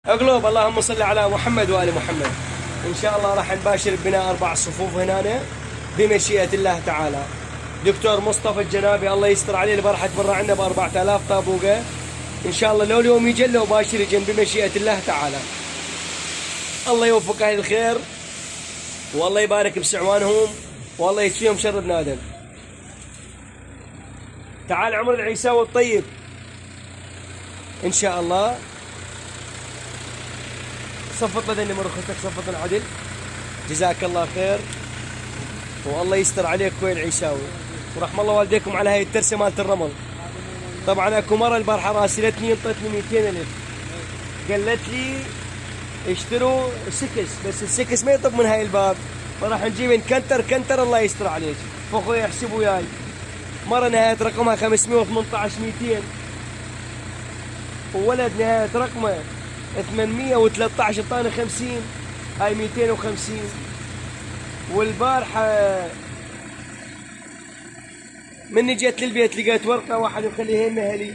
اقلب اللهم صل على محمد وآل محمد. ان شاء الله راح نباشر بناء 4 صفوف هنا بمشيئة الله تعالى. دكتور مصطفى الجنابي الله يستر عليه البارحة تبرع عنا ب 4000 طابوقة. ان شاء الله لو اليوم يجي له وباشر يجن بمشيئة الله تعالى. الله يوفق اهل الخير والله يبارك بسعوانهم والله يكفيهم شر بنادم. تعال عمر العيساوي الطيب ان شاء الله. صفط لدني مرخصتك صفط العدل. جزاك الله خير والله يستر عليك وين عيساوي ورحم الله والديكم على هاي الترسه مالت الرمل. طبعا اكو مره البارحه راسلتني انطتني 200,000 قالت لي اشتروا سكس بس السكس ما يطب من هاي الباب فراح نجيب كنتر الله يستر عليك. فاخوي يحسب وياي مره نهايه رقمها 518 200 وولد نهايه رقمه 813 اعطاني 50 هاي 250. والبارحة مني جيت للبيت لقيت ورقة واحد مخليها مهلي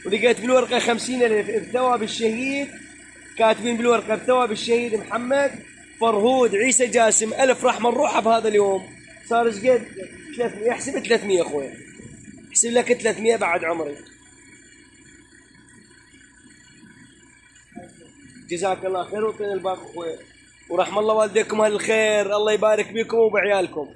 ولقيت بالورقة 50,000 بثواب الشهيد كاتبين بالورقة بثواب الشهيد محمد فرهود عيسى جاسم ألف رحمة نروحها بهذا اليوم. صار ايش قد 300 احسب 300 اخوي احسب لك 300 بعد عمري. جزاك الله خير وطين الباقي اخوي ورحم الله والديكم اهل الخير الله يبارك بكم وبعيالكم.